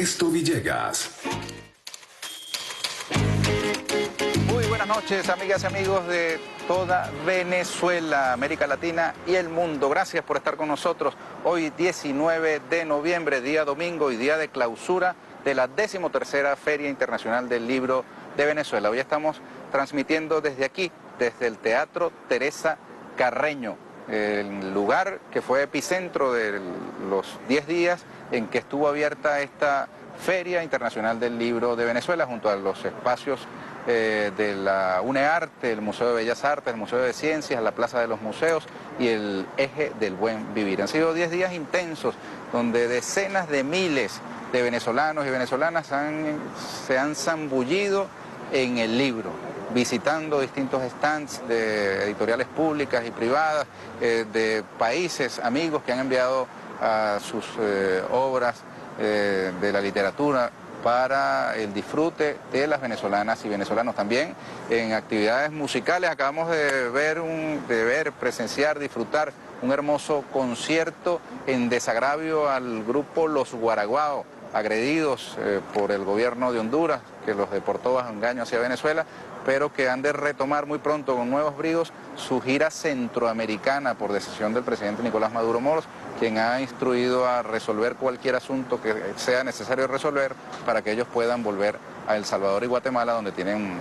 Ernesto Villegas. Muy buenas noches, amigas y amigos de toda Venezuela, América Latina y el mundo. Gracias por estar con nosotros hoy 19 de noviembre, día domingo y día de clausura de la 13ª Feria Internacional del Libro de Venezuela. Hoy estamos transmitiendo desde aquí, desde el Teatro Teresa Carreño, el lugar que fue epicentro de los 10 días en que estuvo abierta esta Feria Internacional del Libro de Venezuela, junto a los espacios de la UNEARTE, el Museo de Bellas Artes, el Museo de Ciencias, la Plaza de los Museos y el Eje del Buen Vivir. Han sido 10 días intensos donde decenas de miles de venezolanos y venezolanas se han zambullido en el libro, visitando distintos stands de editoriales públicas y privadas, de países amigos que han enviado a sus obras de la literatura para el disfrute de las venezolanas y venezolanos. También en actividades musicales acabamos de ver, presenciar, disfrutar un hermoso concierto en desagravio al grupo Los Guaraguao, agredidos por el gobierno de Honduras, que los deportó bajo engaño hacia Venezuela, pero que han de retomar muy pronto con nuevos bríos su gira centroamericana por decisión del presidente Nicolás Maduro Moros, quien ha instruido a resolver cualquier asunto que sea necesario resolver para que ellos puedan volver a El Salvador y Guatemala, donde tienen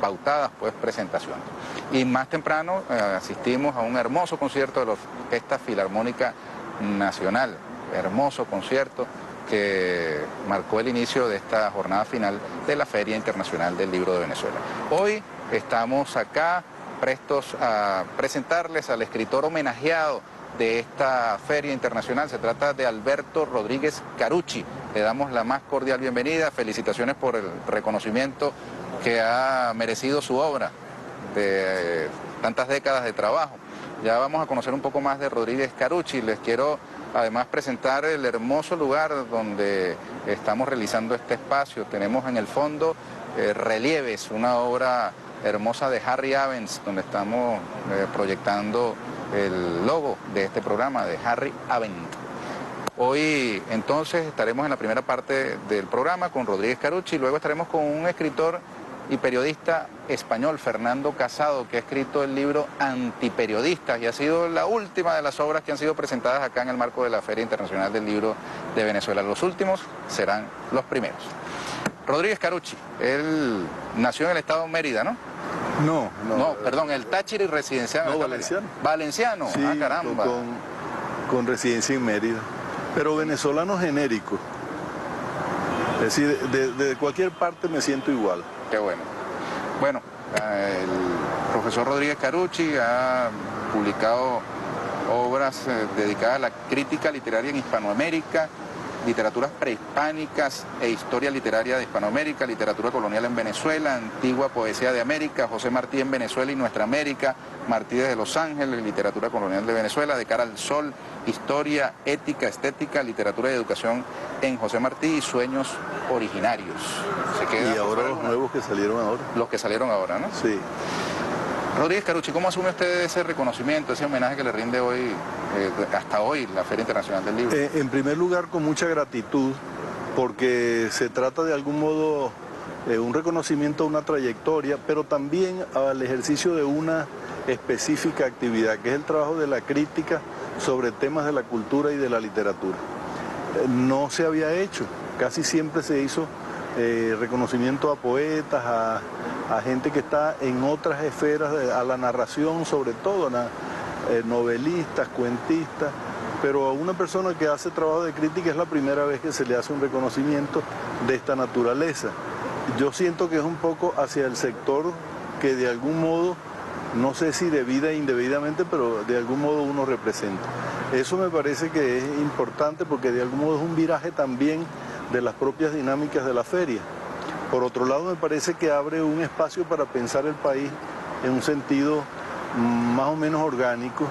pautadas presentaciones. Y más temprano asistimos a un hermoso concierto de la Orquesta Filarmónica Nacional, hermoso concierto que marcó el inicio de esta jornada final de la Feria Internacional del Libro de Venezuela. Hoy estamos acá prestos a presentarles al escritor homenajeado de esta Feria Internacional. Se trata de Alberto Rodríguez Carucci. Le damos la más cordial bienvenida, felicitaciones por el reconocimiento que ha merecido su obra de tantas décadas de trabajo. Ya vamos a conocer un poco más de Rodríguez Carucci. Les quiero además presentar el hermoso lugar donde estamos realizando este espacio. Tenemos en el fondo Relieves, una obra hermosa de Harry Avens, donde estamos proyectando el logo de este programa de Harry Avent. Hoy entonces estaremos en la primera parte del programa con Rodríguez Carucci, y luego estaremos con un escritor y periodista español, Fernando Casado, que ha escrito el libro Antiperiodistas y ha sido la última de las obras que han sido presentadas acá en el marco de la Feria Internacional del Libro de Venezuela. Los últimos serán los primeros. Rodríguez Carucci, él nació en el estado de Mérida, ¿no? No, perdón, el Táchira y residencial. No, valenciano. Valenciano, sí, caramba. Con residencia en Mérida, pero venezolano genérico. Es decir, de cualquier parte me siento igual. Qué bueno. Bueno, el profesor Rodríguez Carucci ha publicado obras dedicadas a la crítica literaria en Hispanoamérica, literaturas prehispánicas e historia literaria de Hispanoamérica, literatura colonial en Venezuela, antigua poesía de América, José Martí en Venezuela y Nuestra América, Martí desde Los Ángeles, literatura colonial de Venezuela, De cara al sol, historia, ética, estética, literatura y educación en José Martí y sueños originarios. Y ahora los nuevos que salieron ahora. Los que salieron ahora, ¿no? Sí. Rodríguez Carucci, ¿cómo asume usted ese reconocimiento, ese homenaje que le rinde hoy, hasta hoy, la Feria Internacional del Libro? En primer lugar, con mucha gratitud, porque se trata de algún modo un reconocimiento a una trayectoria, pero también al ejercicio de una específica actividad, que es el trabajo de la crítica sobre temas de la cultura y de la literatura. No se había hecho, casi siempre se hizo reconocimiento a poetas, a gente que está en otras esferas, a la narración sobre todo, novelistas, cuentistas, pero a una persona que hace trabajo de crítica es la primera vez que se le hace un reconocimiento de esta naturaleza. Yo siento que es un poco hacia el sector que de algún modo, no sé si debida e indebidamente, pero de algún modo uno representa. Eso me parece que es importante porque de algún modo es un viraje también de las propias dinámicas de la feria. Por otro lado, me parece que abre un espacio para pensar el país en un sentido más o menos orgánico.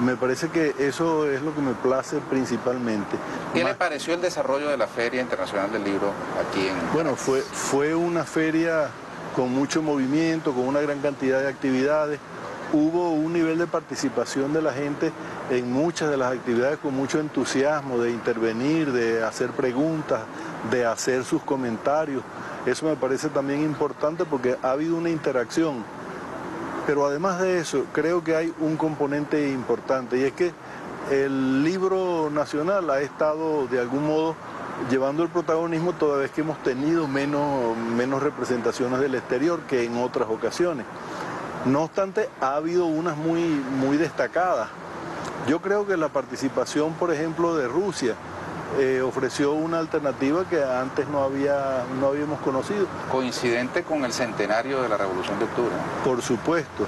Me parece que eso es lo que me place principalmente. ¿Qué le pareció el desarrollo de la Feria Internacional del Libro aquí en...? Bueno, fue una feria con mucho movimiento, con una gran cantidad de actividades. hubo un nivel de participación de la gente en muchas de las actividades con mucho entusiasmo, de intervenir, de hacer preguntas, de hacer sus comentarios. Eso me parece también importante porque ha habido una interacción. Pero además de eso, creo que hay un componente importante, y es que el libro nacional ha estado de algún modo llevando el protagonismo toda vez que hemos tenido menos representaciones del exterior que en otras ocasiones. No obstante, ha habido unas muy destacadas. Yo creo que la participación, por ejemplo, de Rusia ofreció una alternativa que antes no habíamos conocido. Coincidente con el centenario de la Revolución de Octubre. Por supuesto.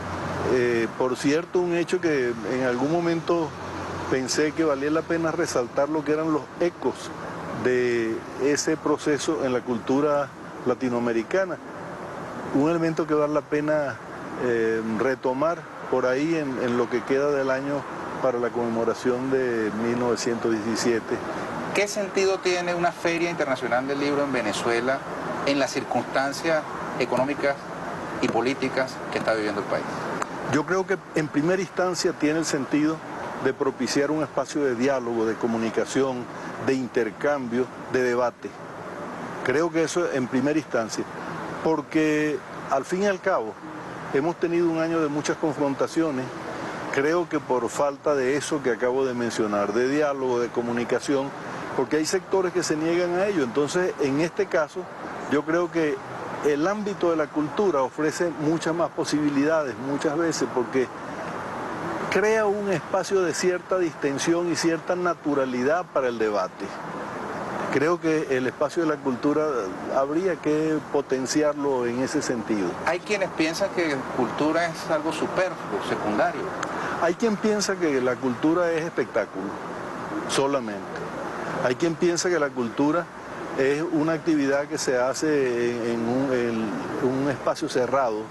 Por cierto, un hecho que en algún momento pensé que valía la pena resaltar lo que eran los ecos de ese proceso en la cultura latinoamericana. Un elemento que vale la pena retomar por ahí en lo que queda del año para la conmemoración de 1917. ¿Qué sentido tiene una Feria Internacional del Libro en Venezuela en las circunstancias económicas y políticas que está viviendo el país? Yo creo que en primera instancia tiene el sentido de propiciar un espacio de diálogo, de comunicación, de intercambio, de debate. Creo que eso en primera instancia, porque al fin y al cabo hemos tenido un año de muchas confrontaciones. Creo que por falta de eso que acabo de mencionar, de diálogo, de comunicación, porque hay sectores que se niegan a ello. Entonces, en este caso, yo creo que el ámbito de la cultura ofrece muchas más posibilidades, muchas veces, porque crea un espacio de cierta distensión y cierta naturalidad para el debate. Creo que el espacio de la cultura habría que potenciarlo en ese sentido. Hay quienes piensan que cultura es algo superfluo, secundario. Hay quien piensa que la cultura es espectáculo, solamente. Hay quien piensa que la cultura es una actividad que se hace en un espacio cerrado,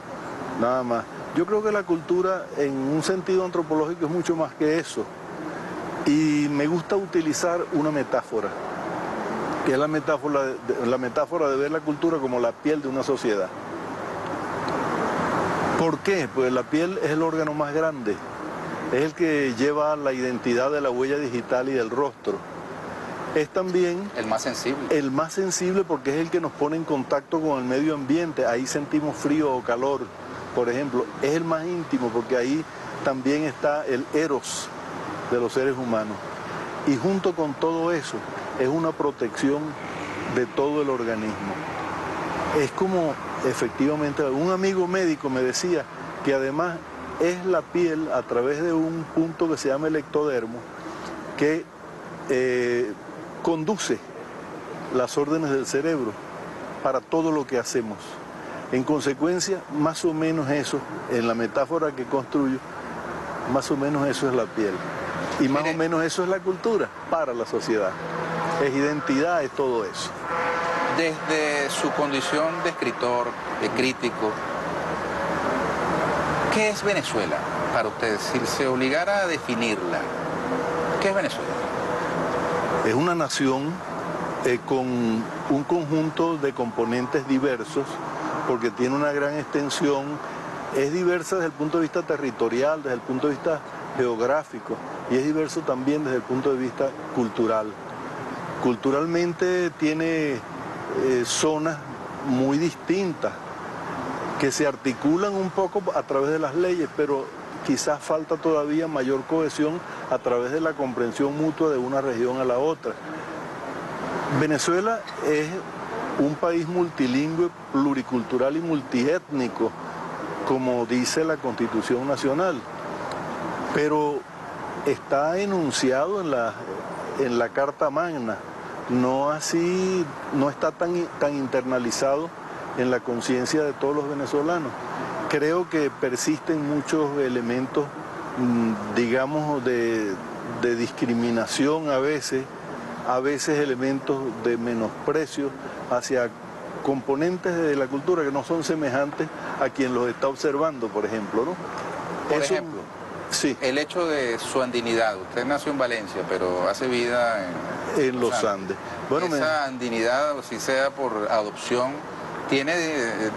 nada más. Yo creo que la cultura, en un sentido antropológico, es mucho más que eso. Y me gusta utilizar una metáfora, que es la metáfora de ver la cultura como la piel de una sociedad. ¿Por qué? Pues la piel es el órgano más grande, es el que lleva la identidad de la huella digital y del rostro. Es también el más sensible. El más sensible porque es el que nos pone en contacto con el medio ambiente, ahí sentimos frío o calor, por ejemplo. Es el más íntimo porque ahí también está el eros de los seres humanos. Y junto con todo eso, es una protección de todo el organismo. Es como, efectivamente, un amigo médico me decía que además es la piel a través de un punto que se llama el ectodermo, que conduce las órdenes del cerebro para todo lo que hacemos. En consecuencia, más o menos eso, en la metáfora que construyo, más o menos eso es la piel. Y más o menos eso es la cultura para la sociedad. Es identidad, es todo eso. Desde su condición de escritor, de crítico, ¿qué es Venezuela para usted? Si se obligara a definirla, ¿qué es Venezuela? Es una nación con un conjunto de componentes diversos, porque tiene una gran extensión, es diversa desde el punto de vista territorial, desde el punto de vista geográfico, y es diverso también desde el punto de vista cultural. Culturalmente tiene zonas muy distintas, que se articulan un poco a través de las leyes, pero quizás falta todavía mayor cohesión a través de la comprensión mutua de una región a la otra. Venezuela es un país multilingüe, pluricultural y multiétnico, como dice la Constitución Nacional, pero está enunciado en la Carta Magna, no está tan internalizado en la conciencia de todos los venezolanos. Creo que persisten muchos elementos, digamos, de discriminación a veces elementos de menosprecio hacia componentes de la cultura que no son semejantes a quien los está observando, por ejemplo, ¿no? Por ejemplo, sí. El hecho de su andinidad. Usted nació en Valencia, pero hace vida en los Andes. Bueno, esa andinidad, si sea por adopción, tiene,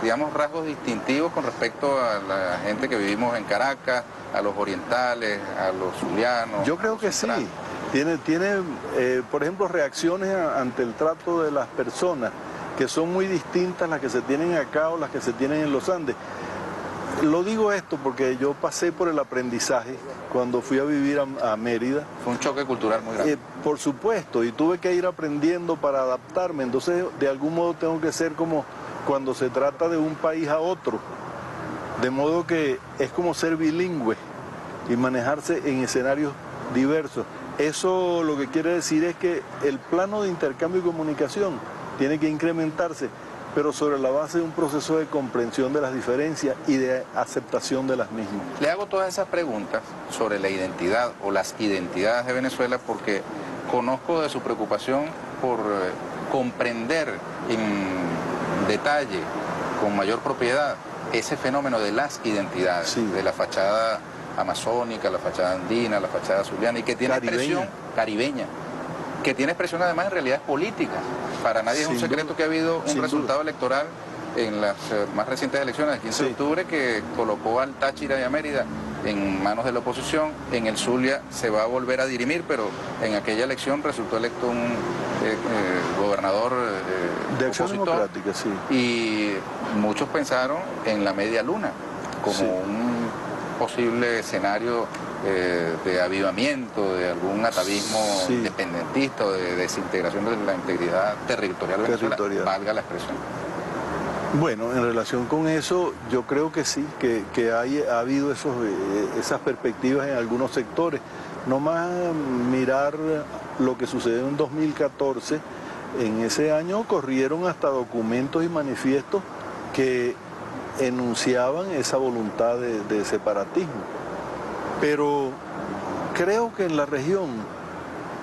digamos, rasgos distintivos con respecto a la gente que vivimos en Caracas, a los orientales, a los zulianos. Yo creo que sí. Tiene por ejemplo, reacciones ante el trato de las personas que son muy distintas las que se tienen acá o las que se tienen en los Andes. Lo digo esto porque yo pasé por el aprendizaje cuando fui a vivir a Mérida. Fue un choque cultural muy grande. Por supuesto, y tuve que ir aprendiendo para adaptarme. Entonces, de algún modo tengo que ser como cuando se trata de un país a otro. De modo que es como ser bilingüe y manejarse en escenarios diversos. Eso lo que quiere decir es que el plano de intercambio y comunicación tiene que incrementarse, pero sobre la base de un proceso de comprensión de las diferencias y de aceptación de las mismas. Le hago todas esas preguntas sobre la identidad o las identidades de Venezuela porque conozco de su preocupación por comprender en detalle, con mayor propiedad, ese fenómeno de las identidades, sí, de la fachada amazónica, la fachada andina, la fachada zuliana, y que tiene expresión caribeña, que tiene expresión además en realidades políticas. Para nadie es un secreto que ha habido un resultado electoral en las más recientes elecciones del 15 de octubre que colocó al Táchira y a Mérida en manos de la oposición. En el Zulia se va a volver a dirimir, pero en aquella elección resultó electo un gobernador de Acción Democrática, sí. Y muchos pensaron en la media luna como un posible escenario de avivamiento, de algún atavismo independentista o de desintegración de la integridad territorial de Venezuela, valga la expresión. Bueno, en relación con eso, yo creo que sí, que ha habido esas perspectivas en algunos sectores. No más mirar lo que sucedió en 2014, en ese año corrieron hasta documentos y manifiestos que enunciaban esa voluntad de separatismo. Pero creo que en la región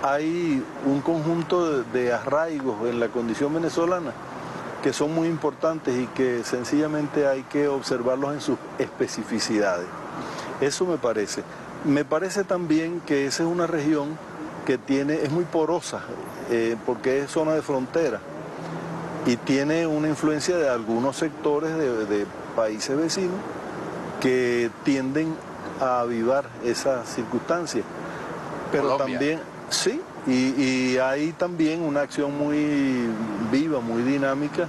hay un conjunto de arraigos en la condición venezolana que son muy importantes y que sencillamente hay que observarlos en sus especificidades. Eso me parece. Me parece también que esa es una región que es muy porosa, porque es zona de frontera y tiene una influencia de algunos sectores de países vecinos que tienden a avivar esas circunstancias. Pero Colombia. También, sí, y hay también una acción muy viva, muy dinámica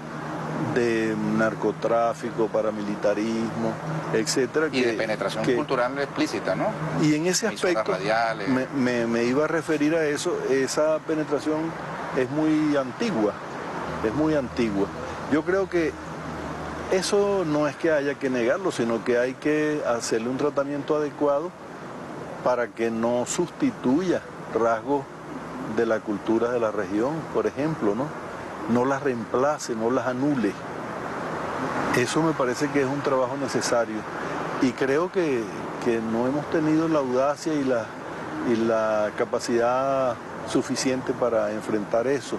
de narcotráfico, paramilitarismo, etcétera. Y de penetración cultural explícita, ¿no? Y en ese aspecto me iba a referir a eso. Esa penetración es muy antigua, Yo creo que eso no es que haya que negarlo, sino que hay que hacerle un tratamiento adecuado para que no sustituya rasgos de la cultura de la región, por ejemplo, no las reemplace, no las anule. Eso me parece que es un trabajo necesario y creo que no hemos tenido la audacia y la capacidad suficiente para enfrentar eso.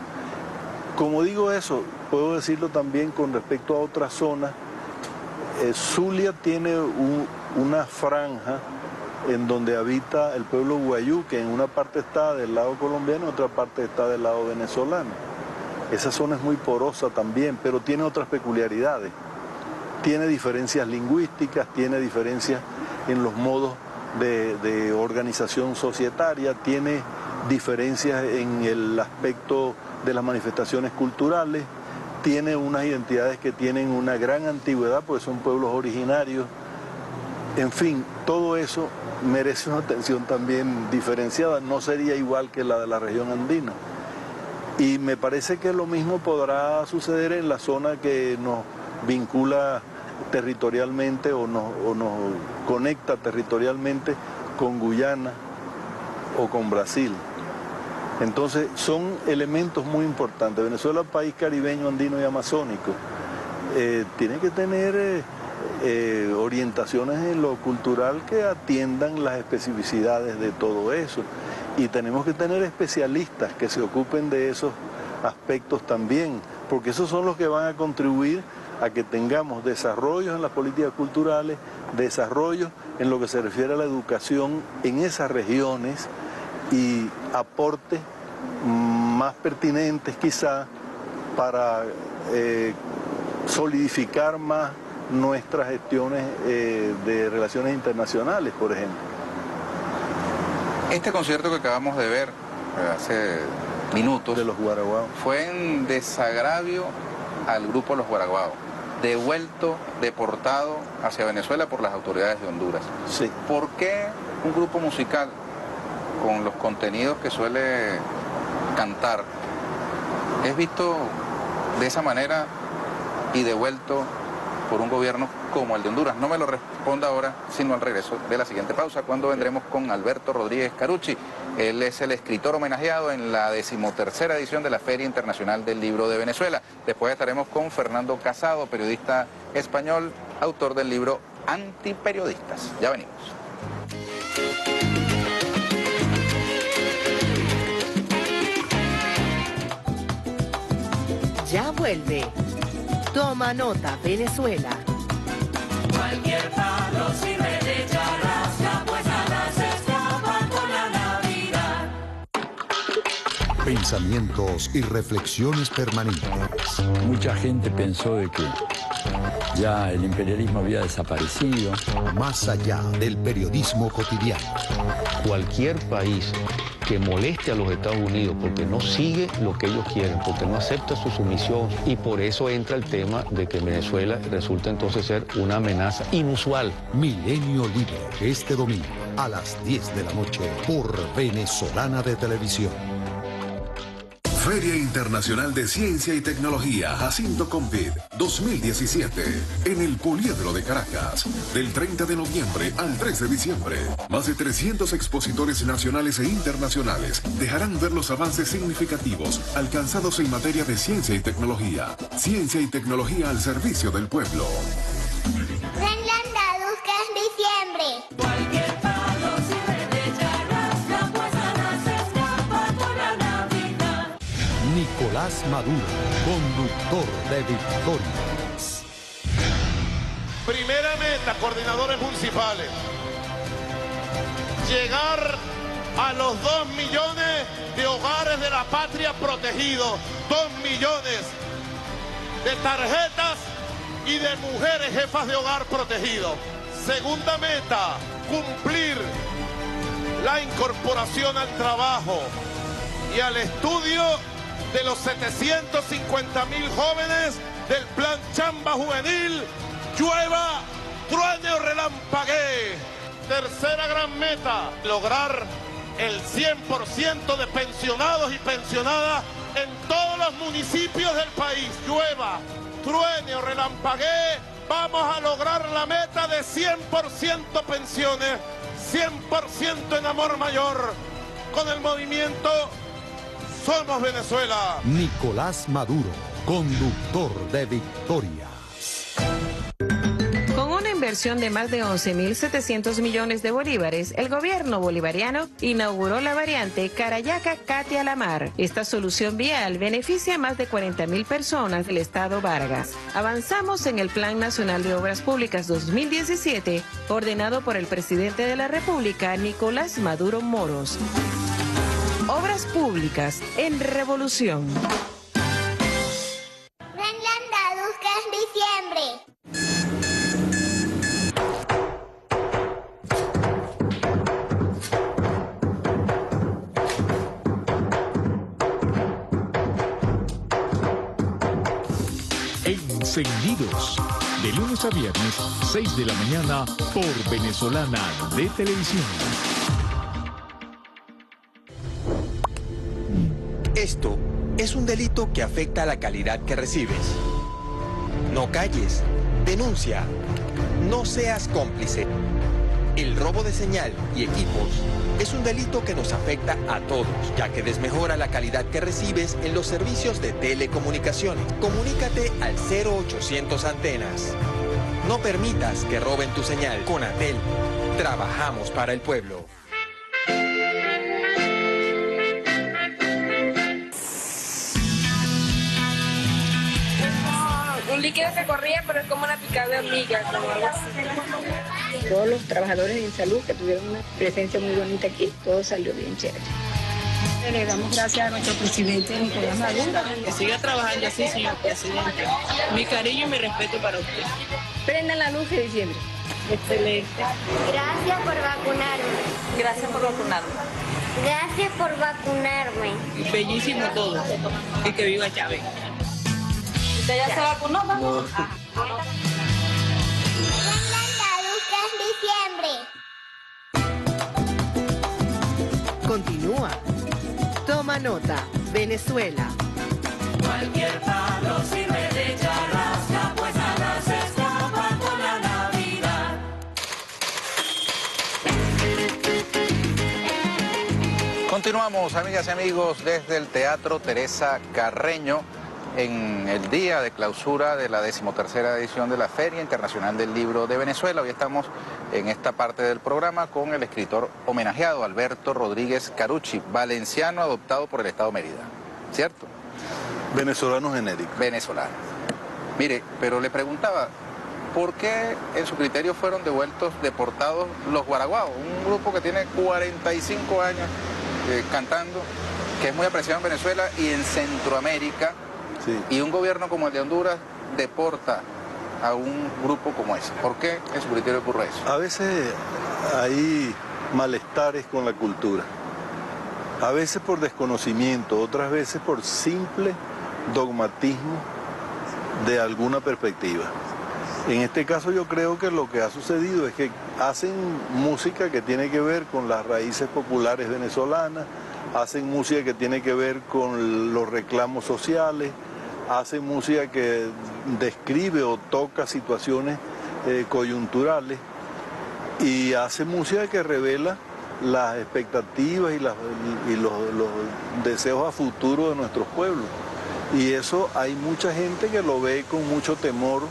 Como digo eso, puedo decirlo también con respecto a otras zonas. Zulia tiene una franja en donde habita el pueblo guayú, que en una parte está del lado colombiano, en otra parte está del lado venezolano. Esa zona es muy porosa también, pero tiene otras peculiaridades. Tiene diferencias lingüísticas, tiene diferencias en los modos de organización societaria, tiene diferencias en el aspecto de las manifestaciones culturales, tiene unas identidades que tienen una gran antigüedad, porque son pueblos originarios. En fin, todo eso merece una atención también diferenciada, no sería igual que la de la región andina. Y me parece que lo mismo podrá suceder en la zona que nos vincula territorialmente o nos conecta territorialmente con Guyana o con Brasil. Entonces son elementos muy importantes. Venezuela, país caribeño, andino y amazónico, tiene que tener orientaciones en lo cultural que atiendan las especificidades de todo eso. Y tenemos que tener especialistas que se ocupen de esos aspectos también, porque esos son los que van a contribuir a que tengamos desarrollos en las políticas culturales, desarrollos en lo que se refiere a la educación en esas regiones y aportes más pertinentes quizá para solidificar más nuestras gestiones de relaciones internacionales, por ejemplo. Este concierto que acabamos de ver hace minutos de los Guaraguao fue en desagravio al grupo Los Guaraguao, devuelto, deportado hacia Venezuela por las autoridades de Honduras. Sí. ¿Por qué un grupo musical con los contenidos que suele cantar es visto de esa manera y devuelto por un gobierno como el de Honduras? No me lo responda ahora, sino al regreso de la siguiente pausa, cuando vendremos con Alberto Rodríguez Carucci. Él es el escritor homenajeado en la 13ª edición de la Feria Internacional del Libro de Venezuela. Después estaremos con Fernando Casado, periodista español, autor del libro Antiperiodistas. Ya venimos. Ya vuelve. Toma nota, Venezuela. Cualquier palo sirve de charrasca, pues nada se escapa con la Navidad. Pensamientos y reflexiones permanentes. Mucha gente pensó de que ya el imperialismo había desaparecido. Más allá del periodismo cotidiano. Cualquier país que moleste a los Estados Unidos porque no sigue lo que ellos quieren, porque no acepta su sumisión, y por eso entra el tema de que Venezuela resulta entonces ser una amenaza inusual. Milenio Libre, este domingo a las 10 de la noche por Venezolana de Televisión. Feria Internacional de Ciencia y Tecnología Jacinto Compit 2017 en el Poliedro de Caracas, del 30 de noviembre al 3 de diciembre. Más de 300 expositores nacionales e internacionales dejarán ver los avances significativos alcanzados en materia de ciencia y tecnología. Ciencia y tecnología al servicio del pueblo. Renlandados que es diciembre. Cualquier palo sirve de charrasca, pues nada se escapa con la Navidad. Nicolás Maduro, conductor de Victorias. Primera meta, coordinadores municipales. Llegar a los 2 millones de hogares de la patria protegidos. 2 millones de tarjetas y de mujeres jefas de hogar protegidos. Segunda meta, cumplir la incorporación al trabajo y al estudio de los 750.000 jóvenes del Plan Chamba Juvenil, llueva, truene o relampaguee. Tercera gran meta, lograr el 100% de pensionados y pensionadas en todos los municipios del país. Llueva, truene o relampaguee, vamos a lograr la meta de 100% pensiones, 100% en amor mayor, con el movimiento Somos Venezuela. Nicolás Maduro, conductor de Victorias. Con una inversión de más de 11.700 millones de bolívares, el gobierno bolivariano inauguró la variante Carayaca-Catia-La-Mar. Esta solución vial beneficia a más de 40.000 personas del estado Vargas. Avanzamos en el Plan Nacional de Obras Públicas 2017, ordenado por el presidente de la República, Nicolás Maduro Moros. Obras públicas en revolución. Renlandados que es diciembre. Encendidos, de lunes a viernes, 6 de la mañana, por Venezolana de Televisión. Esto es un delito que afecta a la calidad que recibes. No calles, denuncia, no seas cómplice. El robo de señal y equipos es un delito que nos afecta a todos, ya que desmejora la calidad que recibes en los servicios de telecomunicaciones. Comunícate al 0800 Antenas. No permitas que roben tu señal. Con Atel, trabajamos para el pueblo. Un líquido que corría, pero es como una picada de hormiga, como algo así. Todos los trabajadores en salud que tuvieron una presencia muy bonita aquí, todo salió bien chévere. Le damos gracias a nuestro presidente Nicolás Maduro. Que siga trabajando así, señor presidente. Mi cariño y mi respeto para usted. Prendan la luz de diciembre. Excelente. Gracias por vacunarme. Gracias por vacunarme. Gracias por vacunarme. Bellísimo todo. Y que viva Chávez. ¿Usted ya se vacunó, mamá? Prendan la luz que es diciembre. Continúa. Toma nota, Venezuela. Cualquier palo sirve de charrasca, pues nada se escapa con la Navidad. Continuamos, amigas y amigos, desde el Teatro Teresa Carreño, en el día de clausura de la 13ª edición de la Feria Internacional del Libro de Venezuela. Hoy estamos en esta parte del programa con el escritor homenajeado, Alberto Rodríguez Carucci, valenciano adoptado por el Estado Mérida, ¿cierto? Venezolano genérico. Venezolano. Mire, pero le preguntaba, ¿por qué en su criterio fueron deportados los Guaraguao? Un grupo que tiene 45 años cantando, que es muy apreciado en Venezuela y en Centroamérica. Sí. Y un gobierno como el de Honduras deporta a un grupo como ese. ¿Por qué en su criterio ocurre eso? A veces hay malestares con la cultura. A veces por desconocimiento, otras veces por simple dogmatismo de alguna perspectiva. En este caso yo creo que lo que ha sucedido es que hacen música que tiene que ver con las raíces populares venezolanas, hacen música que tiene que ver con los reclamos sociales, hacen música que describe o toca situaciones coyunturales y hacen música que revela las expectativas y los deseos a futuro de nuestros pueblos. Y eso hay mucha gente que lo ve con mucho temor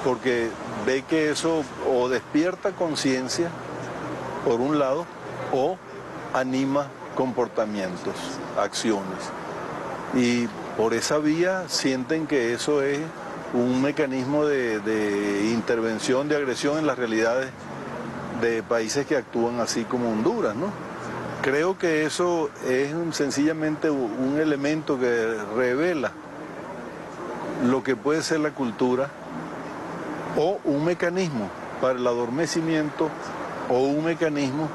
porque ve que eso o despierta conciencia, por un lado, o anima comportamientos, acciones. Y por esa vía sienten que eso es un mecanismo de intervención, de agresión en las realidades de países que actúan así como Honduras, ¿no? Creo que eso es sencillamente un elemento que revela lo que puede ser la cultura o un mecanismo para el adormecimiento o un mecanismo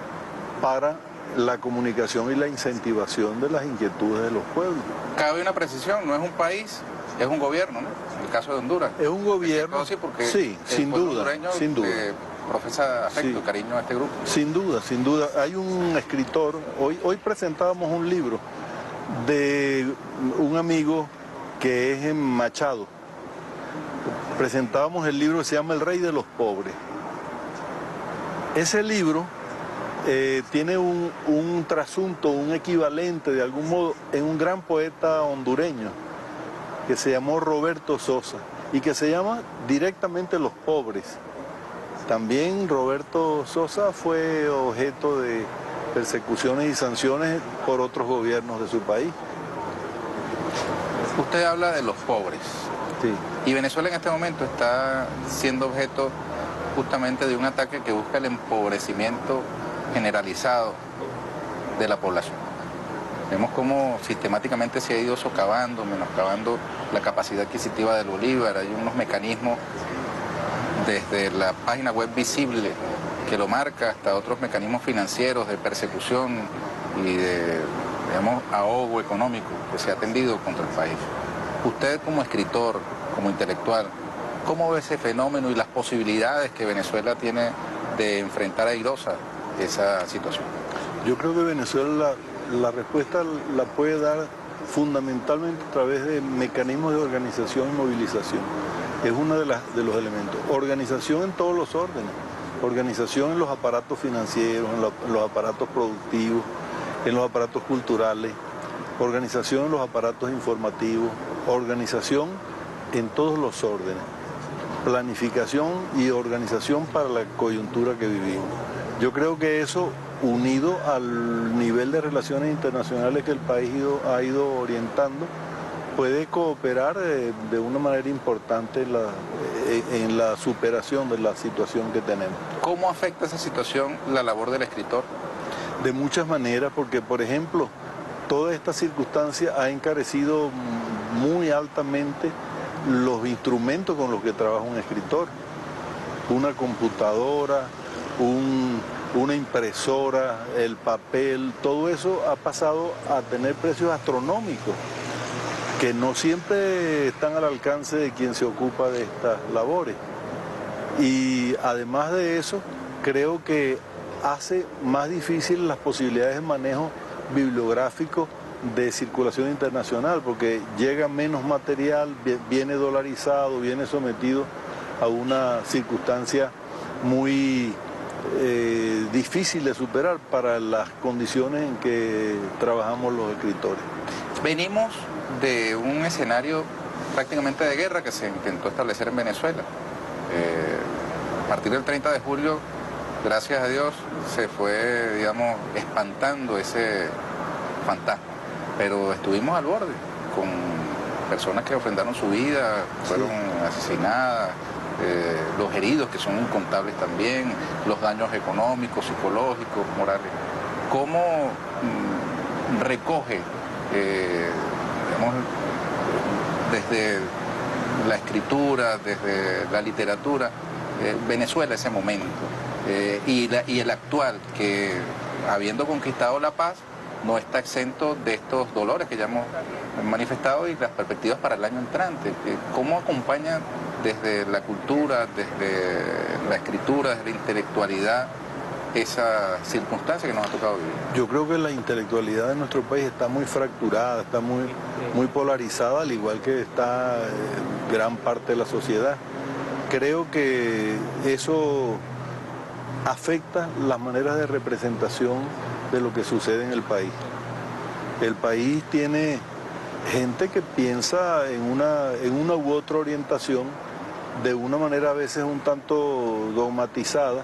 para la comunicación y la incentivación de las inquietudes de los pueblos. Cabe una precisión, no es un país, es un gobierno, ¿no? En el caso de Honduras. Es un gobierno, sí, sin duda, sin duda. Profesa afecto, sí, cariño a este grupo. Sin duda, sin duda. Hay un escritor, hoy presentábamos un libro de un amigo que es en Machado. Presentábamos el libro que se llama El Rey de los Pobres. Ese libro tiene un trasunto, un equivalente de algún modo en un gran poeta hondureño que se llamó Roberto Sosa y que se llama directamente Los Pobres. También Roberto Sosa fue objeto de persecuciones y sanciones por otros gobiernos de su país. Usted habla de los pobres. Sí. Y Venezuela en este momento está siendo objeto justamente de un ataque que busca el empobrecimiento generalizado de la población. Vemos cómo sistemáticamente se ha ido socavando, menoscabando la capacidad adquisitiva del bolívar. Hay unos mecanismos desde la página web visible que lo marca hasta otros mecanismos financieros de persecución y de, digamos, ahogo económico que se ha tendido contra el país. Usted como escritor, como intelectual, ¿cómo ve ese fenómeno y las posibilidades que Venezuela tiene de enfrentar airosa esa situación? Yo creo que Venezuela la respuesta la puede dar fundamentalmente a través de mecanismos de organización y movilización. Es uno de los elementos. Organización en todos los órdenes. Organización en los aparatos financieros, en los aparatos productivos, en los aparatos culturales. Organización en los aparatos informativos. Organización en todos los órdenes. Planificación y organización para la coyuntura que vivimos. Yo creo que eso, unido al nivel de relaciones internacionales que el país ha ido orientando, puede cooperar de una manera importante en la superación de la situación que tenemos. ¿Cómo afecta esa situación la labor del escritor? De muchas maneras, porque por ejemplo, toda esta circunstancia ha encarecido muy altamente los instrumentos con los que trabaja un escritor. Una computadora, una impresora, el papel, todo eso ha pasado a tener precios astronómicos que no siempre están al alcance de quien se ocupa de estas labores. Y además de eso, creo que hace más difícil las posibilidades de manejo bibliográfico de circulación internacional, porque llega menos material, viene dolarizado, viene sometido a una circunstancia muy difícil de superar para las condiciones en que trabajamos los escritores. Venimos de un escenario prácticamente de guerra que se intentó establecer en Venezuela. A partir del 30 de julio, gracias a Dios, se fue, digamos, espantando ese fantasma. Pero estuvimos al borde, con personas que ofrendaron su vida, fueron asesinadas, los heridos, que son incontables también, los daños económicos, psicológicos, morales. ¿Cómo recoge, digamos, desde la escritura, desde la literatura, Venezuela ese momento y el actual, que habiendo conquistado la paz, no está exento de estos dolores que ya hemos manifestado y las perspectivas para el año entrante? ¿Cómo acompaña desde la cultura, desde la escritura, desde la intelectualidad, esa circunstancia que nos ha tocado vivir? Yo creo que la intelectualidad de nuestro país está muy fracturada, está muy polarizada, al igual que está gran parte de la sociedad. Creo que eso afecta las maneras de representación de lo que sucede en el país. El país tiene gente que piensa en una u otra orientación de una manera a veces un tanto dogmatizada,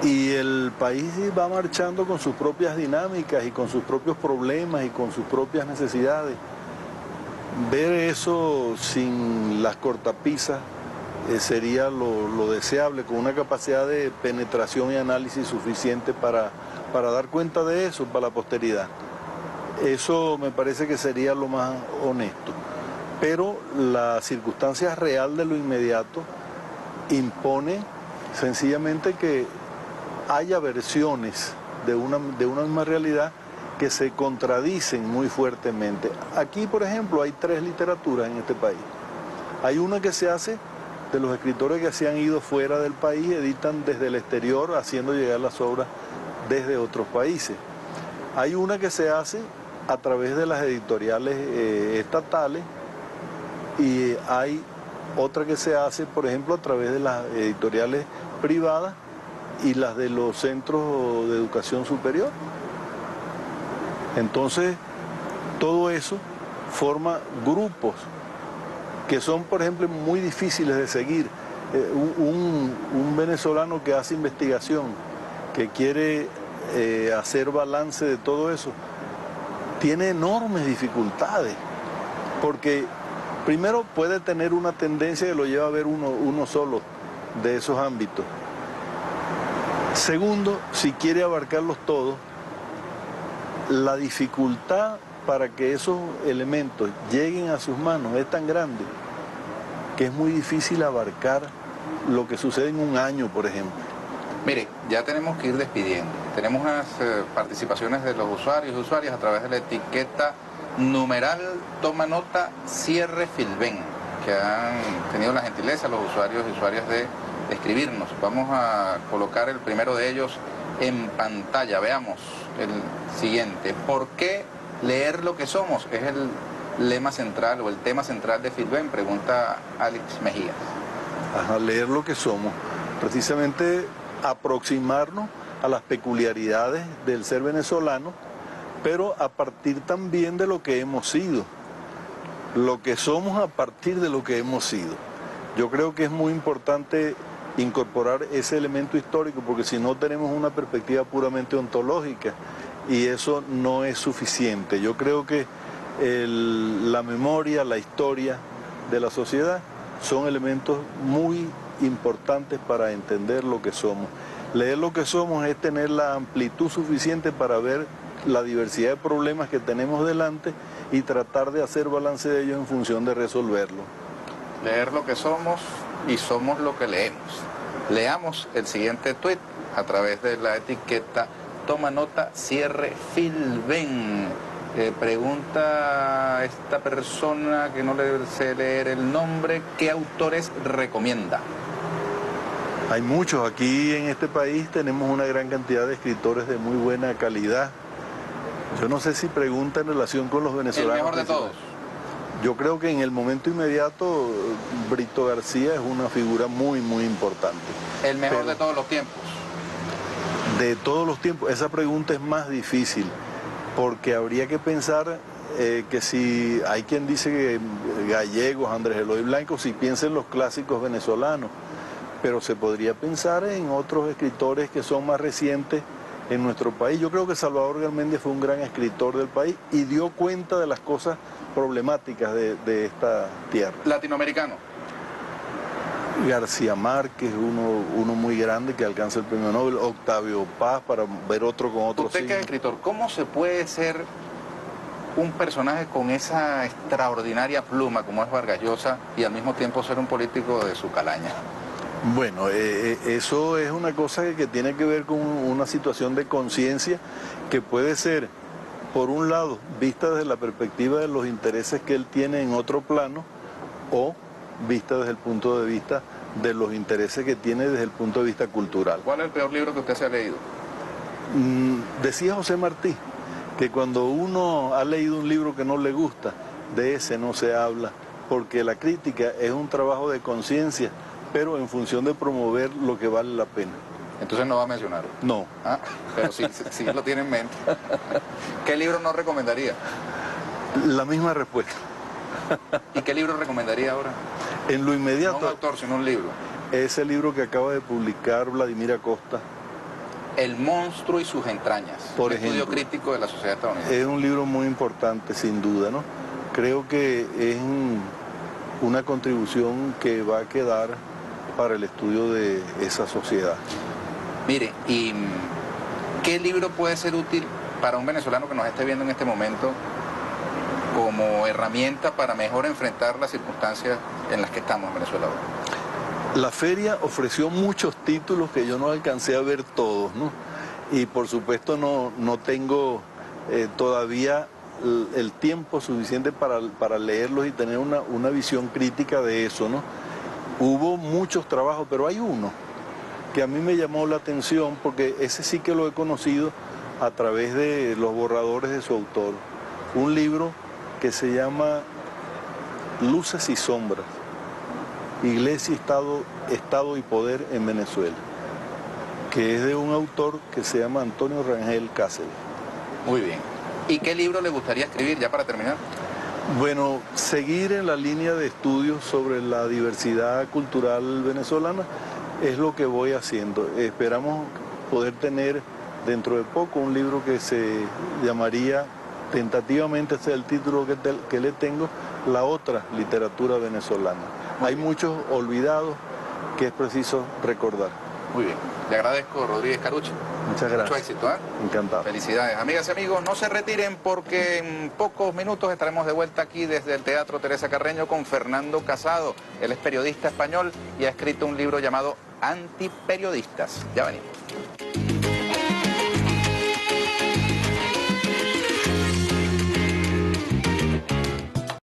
y el país va marchando con sus propias dinámicas y con sus propios problemas y con sus propias necesidades. Ver eso sin las cortapisas sería lo deseable, con una capacidad de penetración y análisis suficiente para dar cuenta de eso para la posteridad. Eso me parece que sería lo más honesto. Pero la circunstancia real de lo inmediato impone sencillamente que haya versiones de una misma realidad que se contradicen muy fuertemente. Aquí, por ejemplo, hay 3 literaturas en este país. Hay una que se hace de los escritores que se han ido fuera del país, editan desde el exterior, haciendo llegar las obras desde otros países. Hay una que se hace a través de las editoriales estatales, y hay otra que se hace, por ejemplo, a través de las editoriales privadas y las de los centros de educación superior. Entonces, todo eso forma grupos que son, por ejemplo, muy difíciles de seguir. Un venezolano que hace investigación, que quiere hacer balance de todo eso, tiene enormes dificultades, porque primero puede tener una tendencia que lo lleva a ver uno solo de esos ámbitos. Segundo, si quiere abarcarlos todos, la dificultad para que esos elementos lleguen a sus manos es tan grande que es muy difícil abarcar lo que sucede en un año, por ejemplo. Mire, ya tenemos que ir despidiendo. Tenemos unas participaciones de los usuarios y usuarias a través de la etiqueta numeral toma nota cierre Filben, que han tenido la gentileza los usuarios y usuarias de escribirnos. Vamos a colocar el primero de ellos en pantalla. Veamos el siguiente. ¿Por qué leer lo que somos? Es el lema central o el tema central de Filben, pregunta Alex Mejía. Ajá, leer lo que somos. Precisamente aproximarnos a las peculiaridades del ser venezolano, pero a partir también de lo que hemos sido. Lo que somos a partir de lo que hemos sido. Yo creo que es muy importante incorporar ese elemento histórico, porque si no tenemos una perspectiva puramente ontológica y eso no es suficiente. Yo creo que la memoria, la historia de la sociedad son elementos muy importantes para entender lo que somos. Leer lo que somos es tener la amplitud suficiente para ver la diversidad de problemas que tenemos delante y tratar de hacer balance de ellos en función de resolverlo. Leer lo que somos y somos lo que leemos. Leamos el siguiente tuit a través de la etiqueta Toma Nota Cierre Filben. Pregunta esta persona que no le sé leer el nombre, ¿qué autores recomienda? Hay muchos. Aquí en este país tenemos una gran cantidad de escritores de muy buena calidad. Yo no sé si pregunta en relación con los venezolanos. El mejor de todos. Yo creo que en el momento inmediato Brito García es una figura muy importante. El mejor de todos los tiempos. De todos los tiempos. Esa pregunta es más difícil porque habría que pensar que si hay quien dice que Gallegos, Andrés Eloy Blanco, si piensa en los clásicos venezolanos, pero se podría pensar en otros escritores que son más recientes en nuestro país. Yo creo que Salvador Garmendia fue un gran escritor del país y dio cuenta de las cosas problemáticas de esta tierra. Latinoamericano. García Márquez, uno muy grande que alcanza el premio Nobel, Octavio Paz, para ver otro con otro. Usted que es escritor, ¿cómo se puede ser un personaje con esa extraordinaria pluma como es Vargas Llosa y al mismo tiempo ser un político de su calaña? Bueno, eso es una cosa que tiene que ver con una situación de conciencia que puede ser, por un lado, vista desde la perspectiva de los intereses que él tiene en otro plano, o vista desde el punto de vista de los intereses que tiene desde el punto de vista cultural. ¿Cuál es el peor libro que usted se ha leído? Decía José Martí que cuando uno ha leído un libro que no le gusta, de ese no se habla, porque la crítica es un trabajo de conciencia, pero en función de promover lo que vale la pena. Entonces no va a mencionarlo. No. Ah, pero sí lo tiene en mente. ¿Qué libro no recomendaría? La misma respuesta. ¿Y qué libro recomendaría ahora? En lo inmediato. No un autor, sino un libro. Ese libro que acaba de publicar Vladimir Acosta. El monstruo y sus entrañas. Por ejemplo, estudio crítico de la sociedad estadounidense. Es un libro muy importante, sin duda, ¿no? Creo que es una contribución que va a quedar para el estudio de esa sociedad. Mire, ¿y qué libro puede ser útil para un venezolano que nos esté viendo en este momento como herramienta para mejor enfrentar las circunstancias en las que estamos en Venezuela ahora? La feria ofreció muchos títulos que yo no alcancé a ver todos, ¿no? Y por supuesto no tengo todavía el tiempo suficiente para leerlos y tener una visión crítica de eso, ¿no? Hubo muchos trabajos, pero hay uno que a mí me llamó la atención porque ese sí que lo he conocido a través de los borradores de su autor. Un libro que se llama Luces y Sombras, Iglesia, Estado y Poder en Venezuela, que es de un autor que se llama Antonio Rangel Cáceres. Muy bien. ¿Y qué libro le gustaría escribir, ya para terminar? Bueno, seguir en la línea de estudios sobre la diversidad cultural venezolana es lo que voy haciendo. Esperamos poder tener dentro de poco un libro que se llamaría, tentativamente ese es el título que le tengo, La otra literatura venezolana. Hay muchos olvidados que es preciso recordar. Muy bien. Le agradezco, Rodríguez Carucha. Muchas gracias. Mucho éxito, ¿eh? Encantado. Felicidades. Amigas y amigos, no se retiren porque en pocos minutos estaremos de vuelta aquí desde el Teatro Teresa Carreño con Fernando Casado. Él es periodista español y ha escrito un libro llamado Antiperiodistas. Ya venimos.